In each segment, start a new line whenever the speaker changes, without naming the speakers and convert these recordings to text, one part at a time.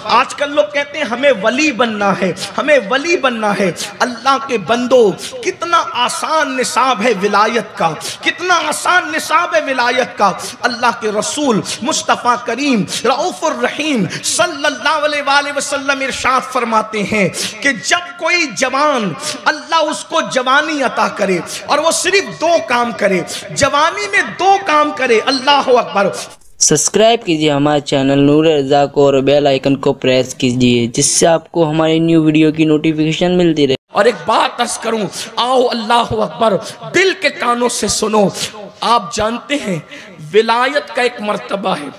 आजकल लोग कहते हैं हमें वली बनना है, हमें वली बनना है। अल्लाह के बंदो, कितना आसान निसाब है विलायत का, कितना आसान निसाब है विलायत का। अल्लाह के रसूल मुस्तफ़ा करीम रऊफ़ुर रहीम सल्लल्लाहु अलैहि वसल्लम इरशाद फरमाते हैं कि जब कोई जवान अल्लाह उसको जवानी अता करे और वो सिर्फ दो काम करे, जवानी में दो काम करे, अल्लाह अकबर।
सब्सक्राइब कीजिए हमारे चैनल नूर रज़ा को और बेल आइकन को प्रेस कीजिए, जिससे आपको हमारी न्यू वीडियो की नोटिफिकेशन मिलती रहे।
और एक बात अर्ज करूं, आओ अल्लाह अकबर, दिल के कानों से सुनो। आप जानते हैं विलायत का एक मर्तबा है,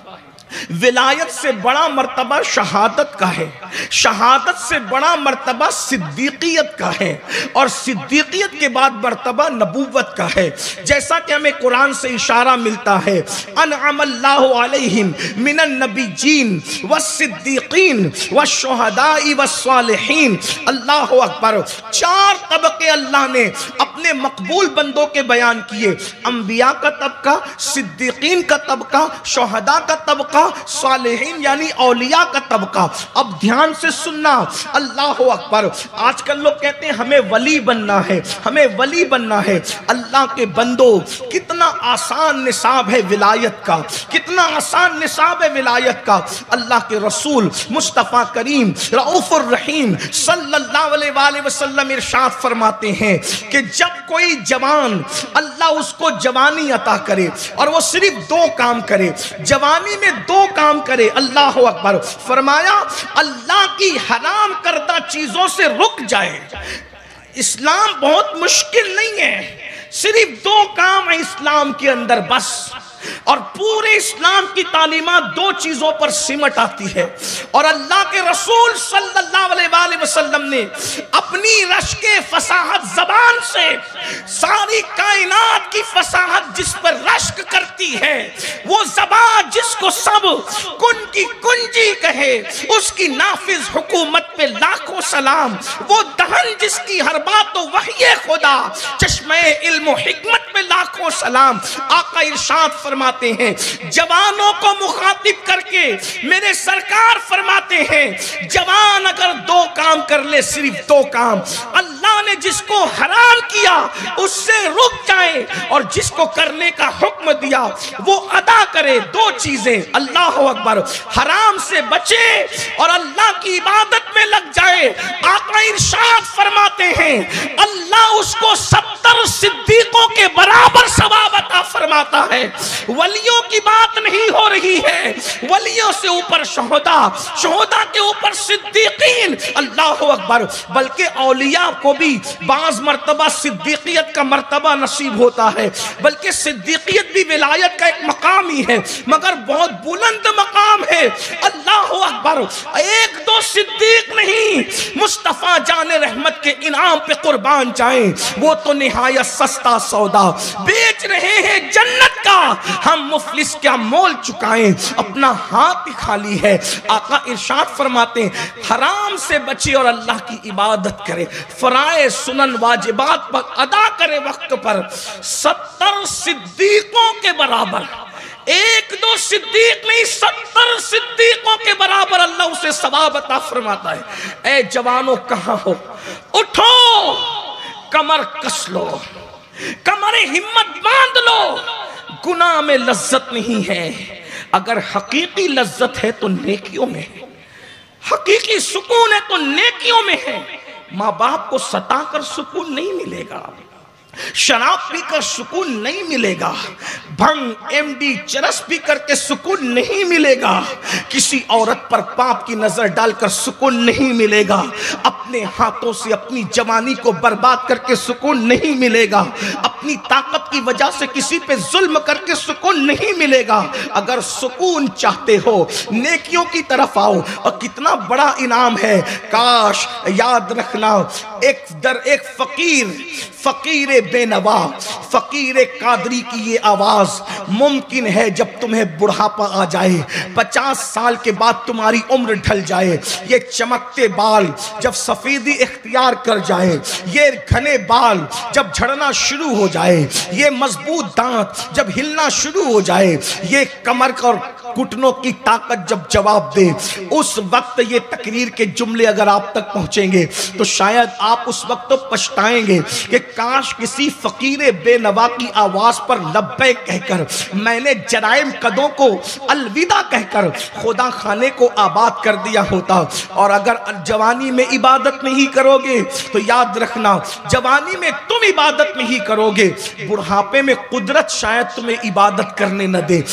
विलायत से बड़ा मर्तबा शहादत का है, शहादत से बड़ा मर्तबा सिद्दीकियत का है, और सिद्दीकियत के बाद मर्तबा नबूवत का है। जैसा कि हमें कुरान से इशारा मिलता है, अनअमल्लाहु अलैहिम मिनन नबिय्यीन वस्सिद्दीकीन वश्शुहदाई वस्सालिहीन। अल्लाहु अकबर। चार तबके अल्लाह ने अपने मकबूल बंदों के बयान किए, अंबिया का तबका, सिद्दीकीन का तबका, शुहदा का तबका, सालिहीन यानी औलिया का तबका। अब ध्यान से सुनना, अल्लाह अकबर। आजकल लोग कहते हैं हमें वली बनना है, हमें वली बनना है। अल्लाह के बंदो, कितना आसान निसाब है विलायत का, कितना आसान निसाब है विलायत का। अल्लाह के रसूल मुस्तफ़ा करीम रऊफ़ुर रहीम सल्लल्लाहु अलैहि वसल्लम इरशाद फरमाते हैं कि जब कोई जवान अल्लाह उसको जवानी अता करे और वो सिर्फ दो काम करे, जवानी में दो काम करे, अल्लाह अकबर। फरमाया अल्लाह की हराम करदा चीजों से रुक जाए। इस्लाम बहुत मुश्किल नहीं है, सिर्फ दो काम है इस्लाम के अंदर बस, और पूरे इस्लाम की तालीमात दो चीजों पर सिमट आती है। और अल्लाह के रसूल सल्लल्लाहु अलैहि वसल्लम ने अपनी रश्के फसाहत जबान से सारी कायनात की फसाहत जिस पर रश्क करती है, वो जबान जिसको सब कुन की कुंजी कहे, उसकी नाफिज हुकूमत पे लाखों सलाम। वो दहन जिसकी हर बात तो वही खुदा, चश्मे इल्म हिकमत पे लाखों सलाम। आका इरशाद फरमाते हैं, जवानों को मुखातिब करके मेरे सरकार फरमाते हैं, जवान अगर दो काम कर ले, सिर्फ दो काम, अल्लाह ने जिसको हराम किया उससे रुक जाए, और जिसको करने का हुक्म दिया वो अदा करे। दो चीजें, अल्लाह अकबर। हराम से बचे और अल्लाह की इबादत में लग जाए। आका इरशाद फरमाते हैं, अल्लाह उसको 70 सिद्दीकों के बराबर सवाब अता फरमाता है। वलियों की बात नहीं हो रही है, वलियों से ऊपर शुहदा, शुहदा के ऊपर सिद्दीकीन, अल्लाह अकबर। बल्कि औलिया को भी बाज़ मर्तबा सिद्दीकियत का मर्तबा नसीब होता है, बल्कि सिद्दीकियत भी विलायत का एक मकाम ही है, मगर बहुत बुलंद मकाम है। अल्लाह अकबर। एक दो सिद्दीक नहीं, मुस्तफ़ा जाने रहमत के इनाम पे कुर्बान जाएं, वो तो निहायत सस्ता सौदा बेच रहे हैं जन्नत का, हम मुफलिस क्या मोल चुकाएं, अपना हाथ ही खाली है। आका इरशाद फरमाते हैं, हराम से बचे और अल्लाह की इबादत करे, फराए सुनन वाजिबात पर अदा करे वक्त पर, 70 सिद्दीकों के बराबर, एक दो सिद्दीक नहीं 70 सिद्दीकों के बराबर अल्लाह उसे सवाब अता फरमाता है। ए जवानों कहां हो, उठो, कमर कस लो, कमरे हिम्मत बांध लो। गुनाह में लज्जत नहीं है, अगर हकीकी लज्जत है तो नेकियों में है, हकीकी सुकून है तो नेकियों में है। माँ बाप को सताकर सुकून नहीं मिलेगा, शराब पीकर सुकून नहीं मिलेगा, भंग एमडी चरस पी करके सुकून नहीं मिलेगा, किसी औरत पर पाप की नजर डालकर सुकून नहीं मिलेगा, अपने हाथों से अपनी जवानी को बर्बाद करके सुकून नहीं मिलेगा, अपनी ताकत की वजह से किसी पे जुल्म करके सुकून नहीं मिलेगा। अगर सुकून चाहते हो नेकियों की तरफ आओ, और कितना बड़ा इनाम है। काश याद रखना, एक फकीर बेनवा, फकीर कादरी की ये आवाज मुमकिन है जब तुम्हें बुढ़ापा आ जाए, 50 साल के बाद तुम्हारी उम्र ढल जाए, ये चमकते बाल जब सफेदी इख्तियार कर जाए, ये घने बाल जब झड़ना शुरू हो जाए, ये मजबूत दांत जब हिलना शुरू हो जाए, ये कमर और घुटनों की ताकत जब जवाब दे, उस वक्त ये तकरीर के जुमले अगर आप तक पहुंचेंगे तो शायद आप उस वक्त तो पछताएंगे कि काश किसी फकीर बेनवा की आवाज पर लब्बे कहकर मैंने जराइम कदों को अलविदा कहकर खुदा खाने को आबाद कर दिया होता। और अगर जवानी में इबादत नहीं करोगे तो याद रखना, जवानी में तुम इबादत नहीं करोगे, बुढ़ापे में कुदरत शायद तुम्हें इबादत करने न दे।